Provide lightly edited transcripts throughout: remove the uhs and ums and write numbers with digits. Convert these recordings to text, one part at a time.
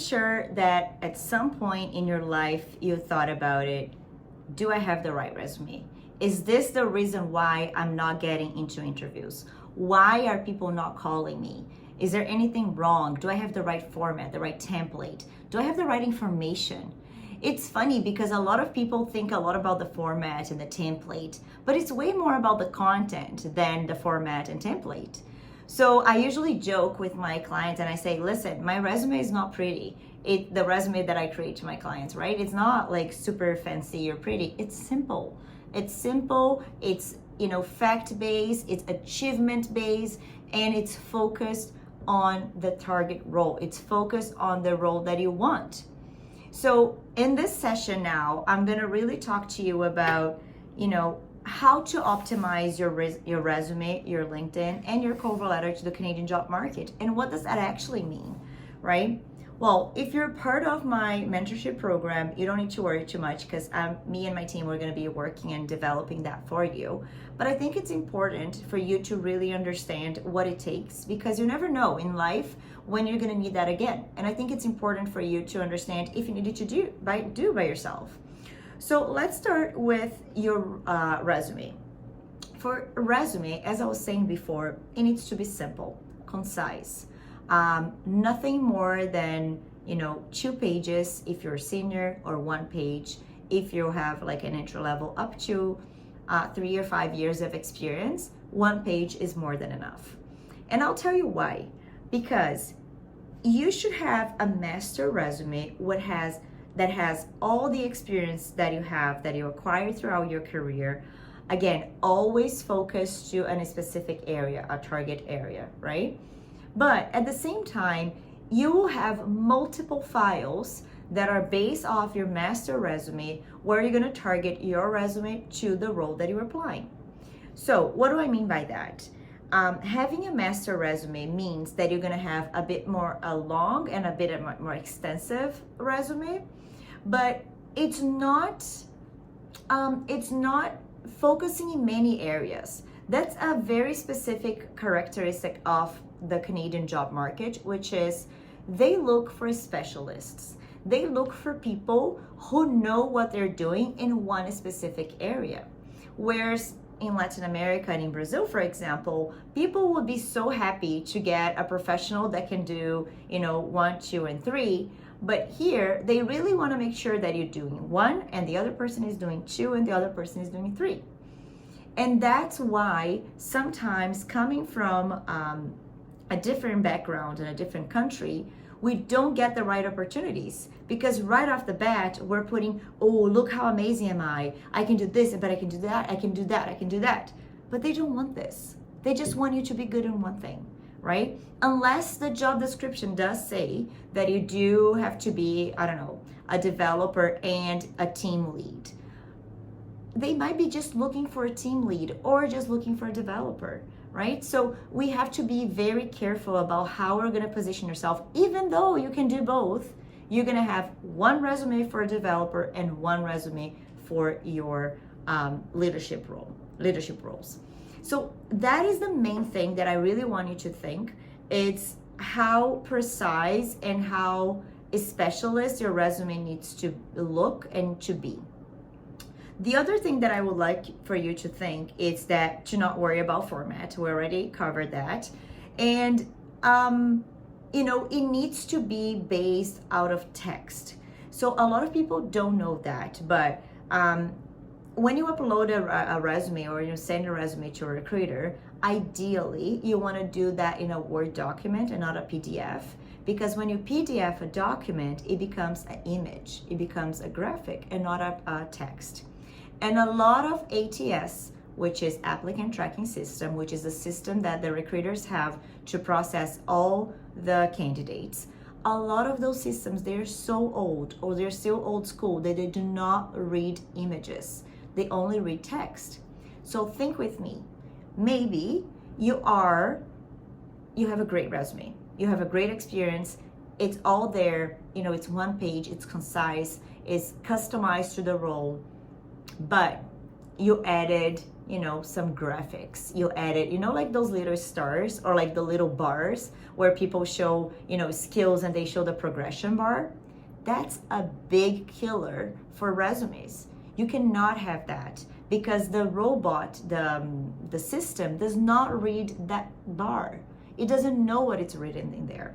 sure that at some point in your life you thought about it. Do I have the right resume? Is this the reason why I'm not getting into interviews? Why are people not calling me? Is there anything wrong? Do I have the right format, the right template? Do I have the right information? It's funny because a lot of people think a lot about the format and the template, but it's way more about the content than the format and template. So I usually joke with my clients and I say, listen, my resume is not pretty. The resume that I create to my clients, right? It's not like super fancy or pretty. It's simple. It's simple. It's, fact-based, it's achievement-based, and it's focused on the target role. It's focused on the role that you want. So in this session now, I'm going to really talk to you about, how to optimize your resume, your LinkedIn, and your cover letter to the Canadian job market. And what does that actually mean, right? Well, if you're part of my mentorship program, you don't need to worry too much because me and my team, we're going to be working and developing that for you. But I think it's important for you to really understand what it takes because you never know in life when you're going to need that again. And I think it's important for you to understand if you needed to do by yourself. So let's start with your resume. For a resume, as I was saying before, it needs to be simple, concise. Nothing more than 2 pages if you're a senior, or 1 page if you have like an entry level up to 3 or 5 years of experience. 1 page is more than enough. And I'll tell you why. Because you should have a master resume that has all the experience that you acquired throughout your career. Again, always focused to a specific area, a target area, right? But at the same time, you will have multiple files that are based off your master resume where you're going to target your resume to the role that you're applying. So what do I mean by that? Having a master resume means that you're going to have a bit more long and a bit more extensive resume, but it's not focusing in many areas. That's a very specific characteristic of the Canadian job market, which is they look for specialists. They look for people who know what they're doing in one specific area. Whereas in Latin America and in Brazil, for example, people would be so happy to get a professional that can do, 1, 2, and 3. But here, they really want to make sure that you're doing 1 and the other person is doing 2 and the other person is doing 3. And that's why sometimes coming from a different background in a different country, we don't get the right opportunities because right off the bat, we're putting, oh, look how amazing am I. I can do this, but I can do that, I can do that, I can do that. But they don't want this. They just want you to be good in one thing, right? Unless the job description does say that you do have to be, a developer and a team lead. They might be just looking for a team lead or just looking for a developer, right? So we have to be very careful about how we're going to position yourself. Even though you can do both, you're going to have 1 resume for a developer and 1 resume for your leadership roles. So that is the main thing that I really want you to think. It's how precise and how specialist your resume needs to look and to be. The other thing that I would like for you to think is that to not worry about format. We already covered that. And, it needs to be based out of text. So a lot of people don't know that, but when you upload a resume or you send a resume to a recruiter, ideally you want to do that in a Word document and not a PDF. Because when you PDF a document, it becomes an image, it becomes a graphic and not a text. And a lot of ATS, which is applicant tracking system, which is a system that the recruiters have to process all the candidates. A lot of those systems, they're so old or they're still old school that they do not read images. They only read text. So think with me. Maybe you have a great resume. You have a great experience. It's all there. It's 1 page, it's concise, it's customized to the role. But you added some graphics. You added, like those little stars or like the little bars where people show, skills and they show the progression bar. That's a big killer for resumes. You cannot have that because the robot, the system does not read that bar. It doesn't know what it's written in there.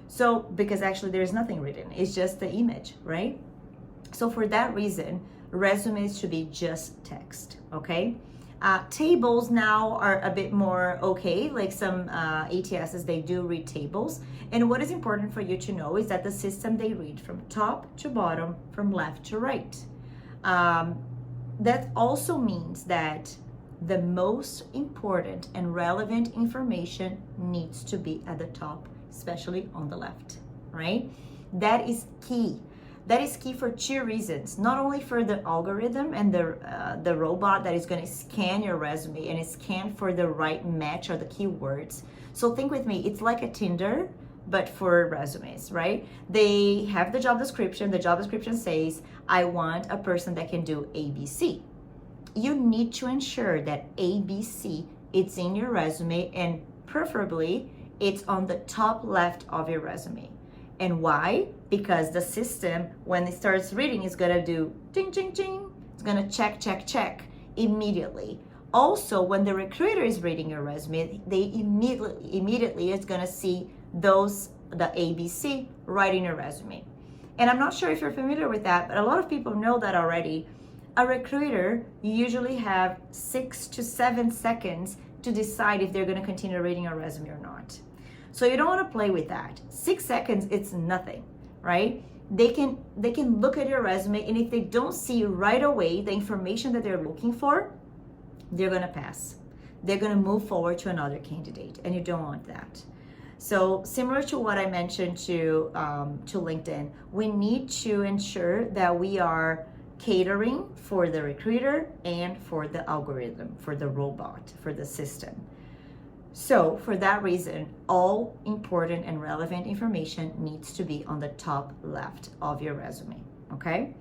So, because actually there's nothing written, it's just the image, right? So for that reason, resumes should be just text, okay? Tables now are a bit more okay, like some ATSs, they do read tables. And what is important for you to know is that the system, they read from top to bottom, from left to right. That also means that the most important and relevant information needs to be at the top, especially on the left, right? That is key. That is key for two reasons. Not only for the algorithm and the robot that is going to scan your resume and scan for the right match or the keywords. So think with me, it's like a Tinder, but for resumes, right? They have the job description. The job description says, I want a person that can do ABC. You need to ensure that ABC, it's in your resume, and preferably it's on the top left of your resume. And why? Because the system, when it starts reading, is gonna do ding, ding, ding. It's gonna check, check, check immediately. Also, when the recruiter is reading your resume, they immediately is gonna see the ABC right in your resume. And I'm not sure if you're familiar with that, but a lot of people know that already. A recruiter usually have 6 to 7 seconds to decide if they're gonna continue reading your resume or not. So you don't want to play with that. 6 seconds, it's nothing, right? They can look at your resume, and if they don't see right away the information that they're looking for, they're going to pass. They're going to move forward to another candidate, and you don't want that. So similar to what I mentioned to LinkedIn, we need to ensure that we are catering for the recruiter and for the algorithm, for the robot, for the system. So for that reason, all important and relevant information needs to be on the top left of your resume, okay?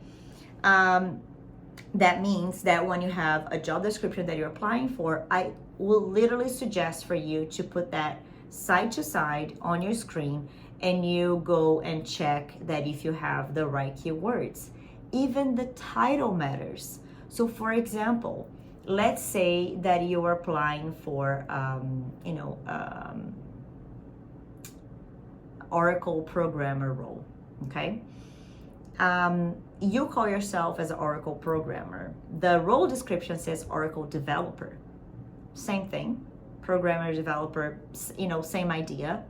That means that when you have a job description that you're applying for, I will literally suggest for you to put that side to side on your screen, and you go and check that if you have the right keywords. Even the title matters. So for example, let's say that you are applying for, Oracle programmer role, okay? You call yourself as an Oracle programmer. The role description says Oracle developer. Same thing, programmer, developer, same idea.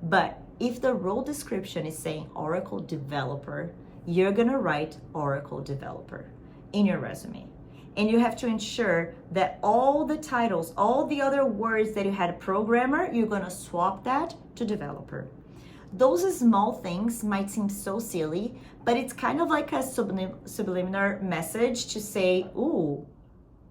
But if the role description is saying Oracle developer, you're gonna write Oracle developer in your resume. And you have to ensure that all the titles, all the other words that you had programmer, you're gonna swap that to developer. Those small things might seem so silly, but it's kind of like a subliminal message to say, ooh,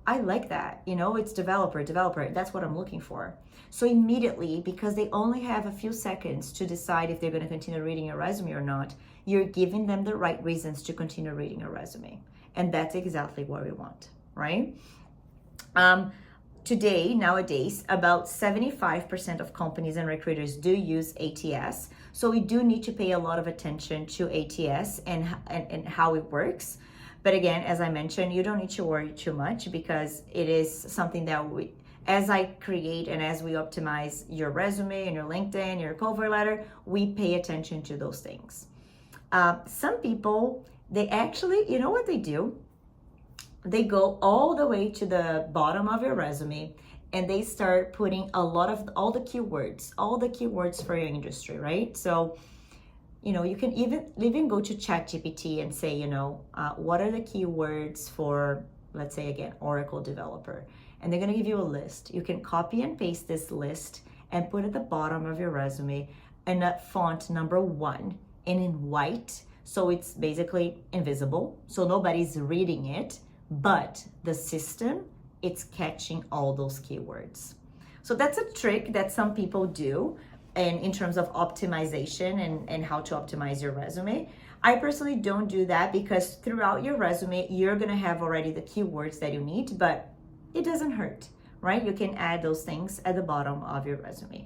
I like that, it's developer, that's what I'm looking for. So immediately, because they only have a few seconds to decide if they're gonna continue reading your resume or not, you're giving them the right reasons to continue reading your resume. And that's exactly what we want, right? Nowadays, about 75% of companies and recruiters do use ATS. So we do need to pay a lot of attention to ATS and how it works. But again, as I mentioned, you don't need to worry too much because it is something that as I create and as we optimize your resume and your LinkedIn, your cover letter, we pay attention to those things. Some people, they actually, you know what they do? They go all the way to the bottom of your resume and they start putting all the keywords for your industry, right? So, you can even go to ChatGPT and say, what are the keywords for, let's say again, Oracle developer? And they're gonna give you a list. You can copy and paste this list and put at the bottom of your resume in a font number 1 and in white. So it's basically invisible. So nobody's reading it, but the system, it's catching all those keywords. So that's a trick that some people do, and in terms of optimization and how to optimize your resume. I personally don't do that because throughout your resume, you're gonna have already the keywords that you need, but it doesn't hurt, right? You can add those things at the bottom of your resume.